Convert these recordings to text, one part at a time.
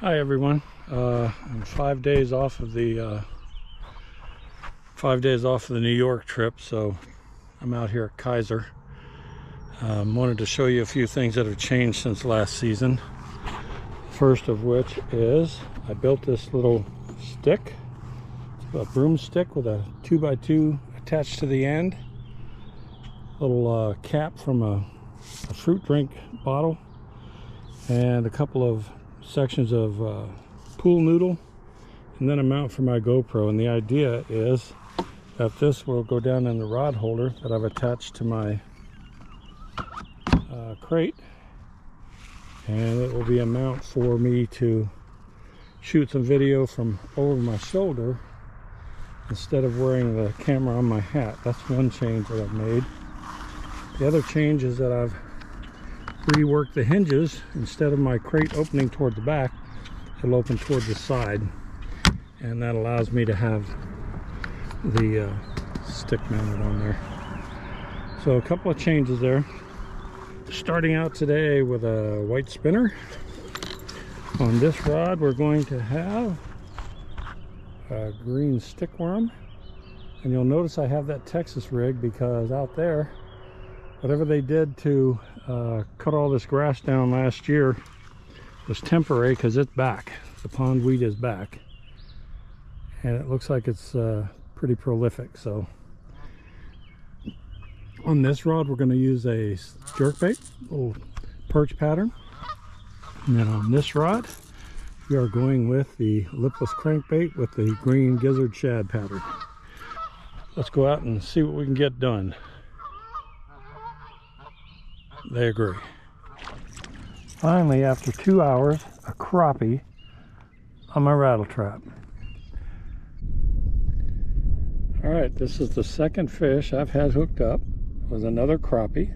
Hi everyone. I'm 5 days off of the 5 days off of the New York trip, so I'm out here at Kiser. Wanted to show you a few things that have changed since last season. First of which is I built this little stick, a broomstick with a 2x2 attached to the end. Little cap from a fruit drink bottle, and a couple of sections of pool noodle, and then a mount for my GoPro. And the idea is that this will go down in the rod holder that I've attached to my crate, and it will be a mount for me to shoot some video from over my shoulder instead of wearing the camera on my hat. That's one change that I've made. The other change is that I've reworked the hinges. Instead of my crate opening toward the back, it'll open toward the side, and that allows me to have the stick mounted on there. So a couple of changes there. Starting out today with a white spinner. On this rod we're going to have a green stickworm, and you'll notice I have that Texas rig because out there, whatever they did to cut all this grass down last year was temporary, because it's back. The pondweed is back, and it looks like it's pretty prolific. So on this rod we're going to use a jerkbait, little perch pattern, and then on this rod we are going with the lipless crankbait with the green gizzard shad pattern. Let's go out and see what we can get done. They agree. Finally, after 2 hours, a crappie on my rattle trap. Alright, this is the second fish I've had hooked up with another crappie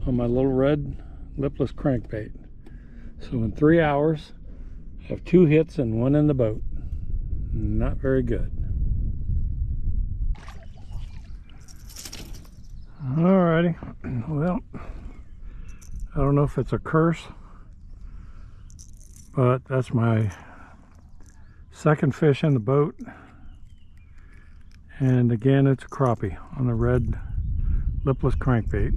on my little red lipless crankbait. So in 3 hours, I have 2 hits and 1 in the boat. Not very good. Alrighty, well, I don't know if it's a curse, but that's my second fish in the boat, and again it's a crappie on the red lipless crankbait.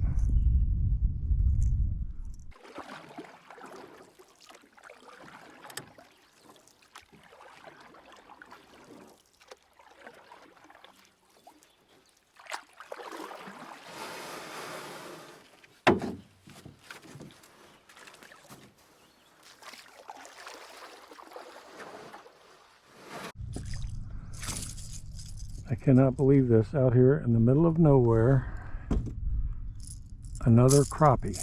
I cannot believe this. Out here in the middle of nowhere, another crappie.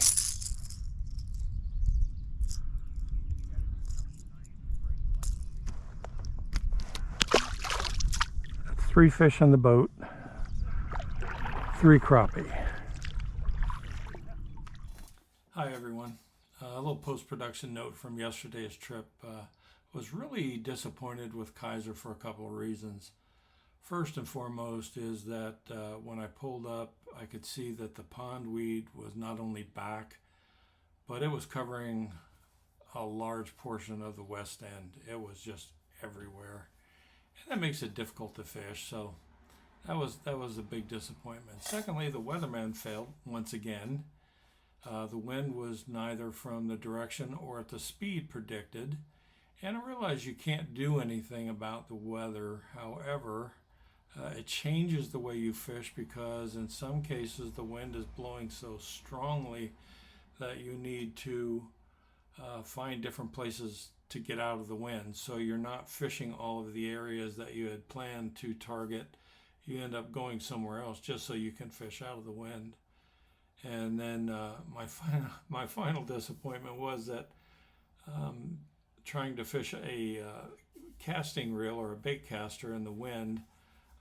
That's 3 fish in the boat, 3 crappie. Hi everyone. A little post-production note from yesterday's trip. Was really disappointed with Kiser for a couple of reasons. First and foremost is that when I pulled up, I could see that the pondweed was not only back, but it was covering a large portion of the west end. It was just everywhere, and that makes it difficult to fish. So that was a big disappointment. Secondly, the weatherman failed once again. The wind was neither from the direction or at the speed predicted, and I realize you can't do anything about the weather. However, it changes the way you fish, because in some cases the wind is blowing so strongly that you need to find different places to get out of the wind. So you're not fishing all of the areas that you had planned to target. You end up going somewhere else just so you can fish out of the wind. And then my final disappointment was that trying to fish a casting reel or a bait caster in the wind,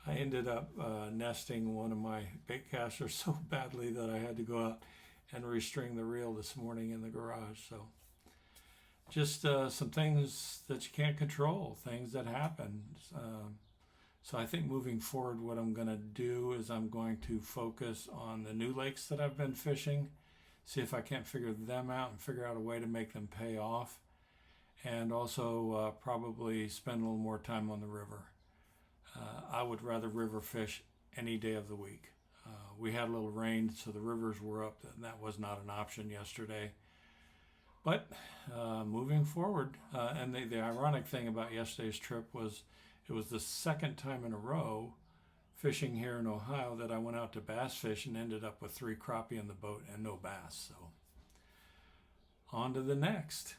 I ended up nesting one of my bait casters so badly that I had to go out and restring the reel this morning in the garage. So just some things that you can't control, things that happen. So I think moving forward, what I'm going to do is I'm going to focus on the new lakes that I've been fishing, see if I can't figure them out and figure out a way to make them pay off. and also probably spend a little more time on the river. I would rather river fish any day of the week. We had a little rain, so the rivers were up, and that was not an option yesterday. But moving forward, and the ironic thing about yesterday's trip was it was the second time in a row fishing here in Ohio that I went out to bass fish and ended up with 3 crappie in the boat and no bass. So on to the next.